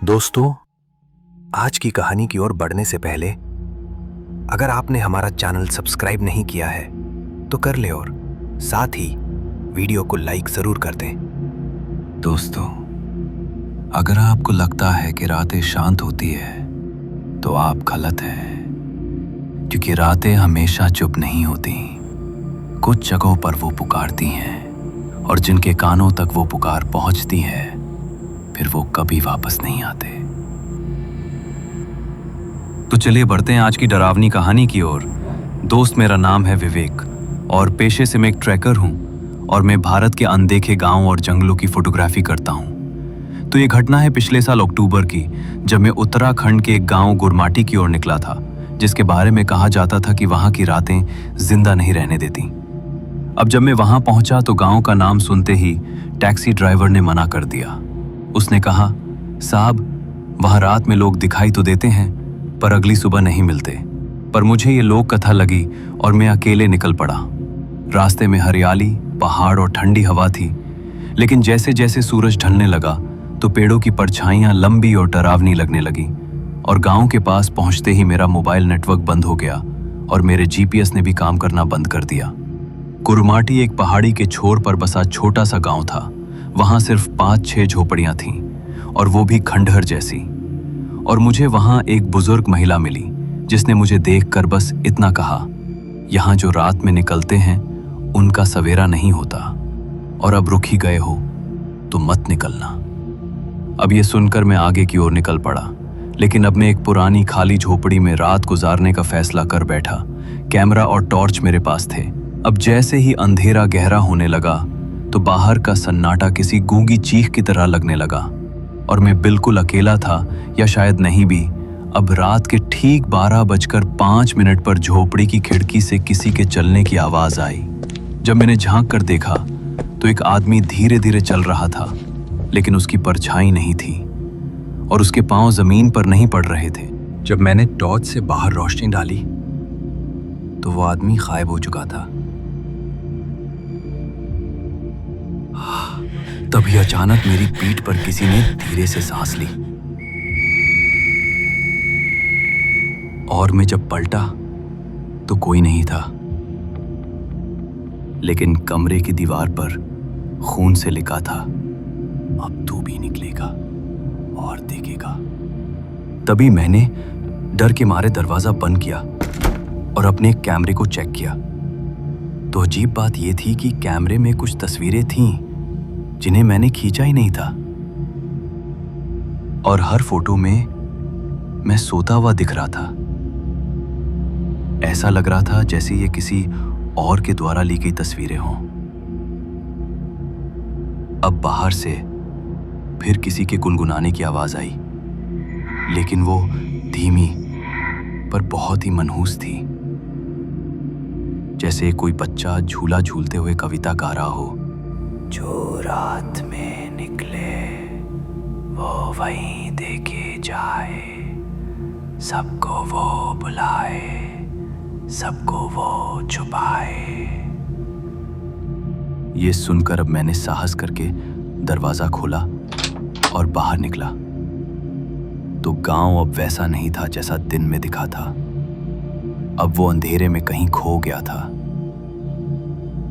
दोस्तों, आज की कहानी की ओर बढ़ने से पहले अगर आपने हमारा चैनल सब्सक्राइब नहीं किया है तो कर ले और साथ ही वीडियो को लाइक जरूर कर दें। दोस्तों, अगर आपको लगता है कि रातें शांत होती है तो आप गलत हैं, क्योंकि रातें हमेशा चुप नहीं होती। कुछ जगहों पर वो पुकारती हैं और जिनके कानों तक वो पुकार पहुंचती है फिर वो कभी वापस नहीं आते। तो चलिए बढ़ते हैं आज की डरावनी कहानी की ओर। दोस्त, मेरा नाम है विवेक और पेशे से मैं एक ट्रैकर हूं और मैं भारत के अनदेखे गांव और जंगलों की फोटोग्राफी करता हूं। तो ये घटना है पिछले साल अक्टूबर की, जब मैं उत्तराखंड के एक गांव गुरमाटी की ओर निकला था, जिसके बारे में कहा जाता था कि वहां की रातें जिंदा नहीं रहने देती। अब जब मैं वहां पहुंचा तो गांव का नाम सुनते ही टैक्सी ड्राइवर ने मना कर दिया। उसने कहा, साहब, वहां रात में लोग दिखाई तो देते हैं पर अगली सुबह नहीं मिलते। पर मुझे ये लोक कथा लगी और मैं अकेले निकल पड़ा। रास्ते में हरियाली, पहाड़ और ठंडी हवा थी, लेकिन जैसे जैसे सूरज ढलने लगा तो पेड़ों की परछाइयां लंबी और डरावनी लगने लगी और गांव के पास पहुंचते ही मेरा मोबाइल नेटवर्क बंद हो गया और मेरे जीपीएस ने भी काम करना बंद कर दिया। गुरमाटी एक पहाड़ी के छोर पर बसा छोटा सा गांव था। वहां सिर्फ 5-6 झोपड़ियां थीं और वो भी खंडहर जैसी। और मुझे वहां एक बुजुर्ग महिला मिली जिसने मुझे देखकर बस इतना कहा, यहाँ जो रात में निकलते हैं उनका सवेरा नहीं होता और अब रुक ही गए हो तो मत निकलना। अब ये सुनकर मैं आगे की ओर निकल पड़ा, लेकिन अब मैं एक पुरानी खाली झोपड़ी में रात गुजारने का फैसला कर बैठा। कैमरा और टॉर्च मेरे पास थे। अब जैसे ही अंधेरा गहरा होने लगा तो बाहर का सन्नाटा किसी गूंगी चीख की तरह लगने लगा और मैं बिल्कुल अकेला था, या शायद नहीं भी। अब रात के ठीक 12:05 पर झोपड़ी की खिड़की से किसी के चलने की आवाज आई। जब मैंने झांक कर देखा तो एक आदमी धीरे धीरे चल रहा था, लेकिन उसकी परछाई नहीं थी और उसके पांव जमीन पर नहीं पड़ रहे थे। जब मैंने टॉर्च से बाहर रोशनी डाली तो वो आदमी गायब हो चुका था। तभी अचानक मेरी पीठ पर किसी ने धीरे से सांस ली और मैं जब पलटा तो कोई नहीं था, लेकिन कमरे की दीवार पर खून से लिखा था, अब तू भी निकलेगा और देखेगा। तभी मैंने डर के मारे दरवाजा बंद किया और अपने कैमरे को चेक किया। तो अजीब बात यह थी कि कैमरे में कुछ तस्वीरें थीं जिन्हें मैंने खींचा ही नहीं था, और हर फोटो में मैं सोता हुआ दिख रहा था। ऐसा लग रहा था जैसे ये किसी और के द्वारा ली गई तस्वीरें हों। अब बाहर से फिर किसी के गुनगुनाने की आवाज आई, लेकिन वो धीमी पर बहुत ही मनहूस थी, जैसे कोई बच्चा झूला झूलते हुए कविता गा रहा हो। जो रात में निकले वो वहीं देखे जाए, सबको वो बुलाए, सबको वो छुपाए। ये सुनकर अब मैंने साहस करके दरवाजा खोला और बाहर निकला तो गांव अब वैसा नहीं था जैसा दिन में दिखा था। अब वो अंधेरे में कहीं खो गया था।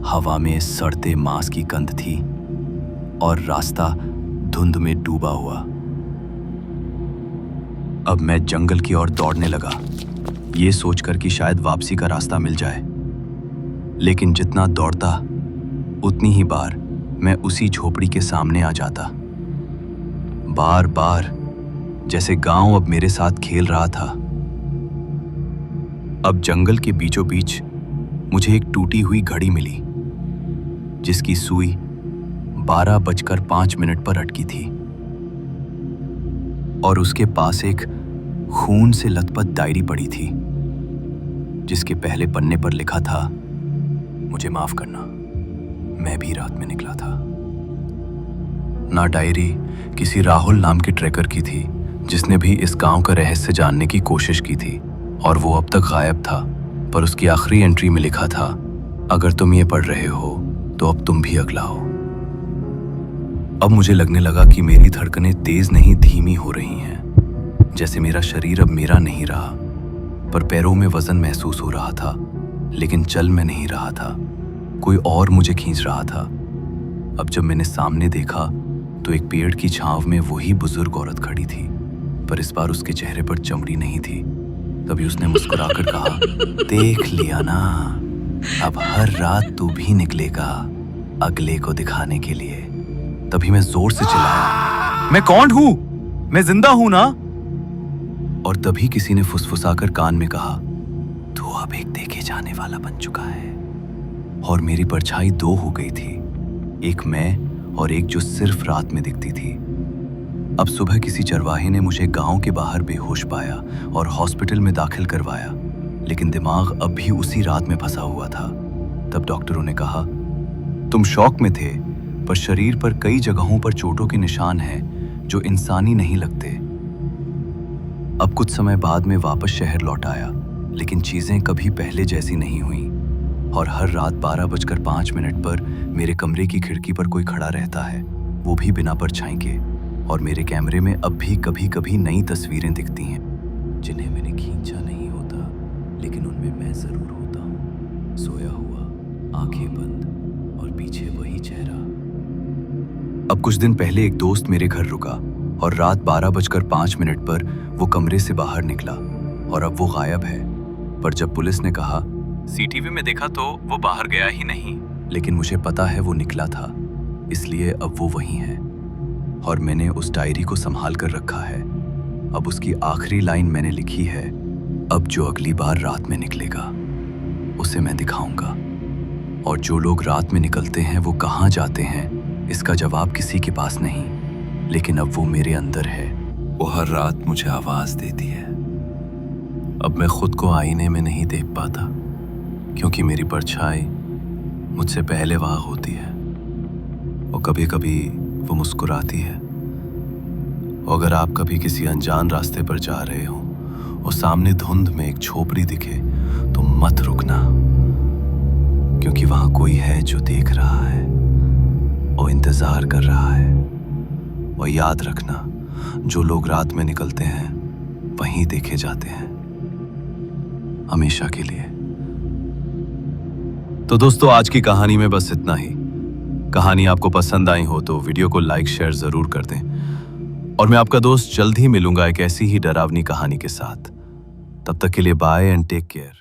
हवा में सड़ते मांस की गंध थी और रास्ता धुंध में डूबा हुआ। अब मैं जंगल की ओर दौड़ने लगा, ये सोचकर कि शायद वापसी का रास्ता मिल जाए। लेकिन जितना दौड़ता उतनी ही बार मैं उसी झोपड़ी के सामने आ जाता। बार बार जैसे गांव अब मेरे साथ खेल रहा था। अब जंगल के बीचों बीच मुझे एक टूटी हुई घड़ी मिली जिसकी सुई 12:05 पर अटकी थी और उसके पास एक खून से लथपथ डायरी पड़ी थी जिसके पहले पन्ने पर लिखा था, मुझे माफ करना, मैं भी रात में निकला था। ना डायरी किसी राहुल नाम के ट्रैकर की थी जिसने भी इस गांव का रहस्य जानने की कोशिश की थी और वो अब तक गायब था। पर उसकी आखिरी एंट्री में लिखा था, अगर तुम ये पढ़ रहे हो तो अब तुम भी अगला हो। अब मुझे लगने लगा कि मेरी धड़कनें तेज नहीं धीमी हो रही हैं। जैसे मेरा शरीर अब मेरा नहीं रहा, पर पैरों में वजन महसूस हो रहा था, लेकिन चल मैं नहीं रहा था। कोई और मुझे खींच रहा था। अब जब मैंने सामने देखा तो एक पेड़ की छांव में वही बुजुर्ग औरत खड़ी थी, पर इस बार उसके चेहरे पर चमड़ी नहीं थी। तभी उसने मुस्कुराकर कहा, देख लिया ना, अब हर रात तू भी निकलेगा अगले को दिखाने के लिए। तभी मैं जोर से चिल्लाया, मैं कौन हूं? मैं जिंदा हूं ना? और तभी किसी ने फुसफुसाकर कान में कहा, तू अब एक देखे जाने वाला बन चुका है। और मेरी परछाई दो हो गई थी, एक मैं और एक जो सिर्फ रात में दिखती थी। अब सुबह किसी चरवाहे ने मुझे गांव के बाहर बेहोश पाया और हॉस्पिटल में दाखिल करवाया, लेकिन दिमाग अब भी उसी रात में फंसा हुआ था। तब डॉक्टरों ने कहा, तुम शॉक में थे, पर शरीर पर कई जगहों पर चोटों के निशान हैं जो इंसानी नहीं लगते। अब कुछ समय बाद में वापस शहर लौट आया, लेकिन चीजें कभी पहले जैसी नहीं हुई। और हर रात 12:05 पर मेरे कमरे की खिड़की पर कोई खड़ा रहता है, वो भी बिना परछाई के। और मेरे कैमरे में अब भी कभी कभी नई तस्वीरें दिखती हैं, जिन्हें मैंने खींचा नहीं होता, लेकिन उनमें मैं जरूर होता हूँ, सोया हुआ, आंखें बंद, और पीछे वही चेहरा। अब कुछ दिन पहले एक दोस्त मेरे घर रुका और रात 12:05 पर वो कमरे से बाहर निकला, और अब वो गायब है। पर जब पुलिस ने कहा, सीटीवी में देखा तो वो बाहर गया ही नहीं, लेकिन मुझे पता है वो निकला था, इसलिए अब वो वहीं है। और मैंने उस डायरी को संभाल कर रखा है। अब उसकी आखिरी लाइन मैंने लिखी है, अब जो अगली बार रात में निकलेगा उसे मैं दिखाऊंगा। और जो लोग रात में निकलते हैं वो कहाँ जाते हैं, इसका जवाब किसी के पास नहीं, लेकिन अब वो मेरे अंदर है। वो हर रात मुझे आवाज देती है। अब मैं खुद को आईने में नहीं देख पाता, क्योंकि मेरी परछाई मुझसे पहले वहां होती है। और कभी कभी वो मुस्कुराती है। और अगर आप कभी किसी अनजान रास्ते पर जा रहे हो और सामने धुंध में एक झोपड़ी दिखे, तो मत रुकना, क्योंकि वहां कोई है जो देख रहा है और इंतजार कर रहा है। और याद रखना, जो लोग रात में निकलते हैं वहीं देखे जाते हैं, हमेशा के लिए। तो दोस्तों, आज की कहानी में बस इतना ही। कहानी आपको पसंद आई हो तो वीडियो को लाइक शेयर जरूर कर दें, और मैं आपका दोस्त जल्द ही मिलूंगा एक ऐसी ही डरावनी कहानी के साथ। तब तक के लिए बाय एंड टेक केयर।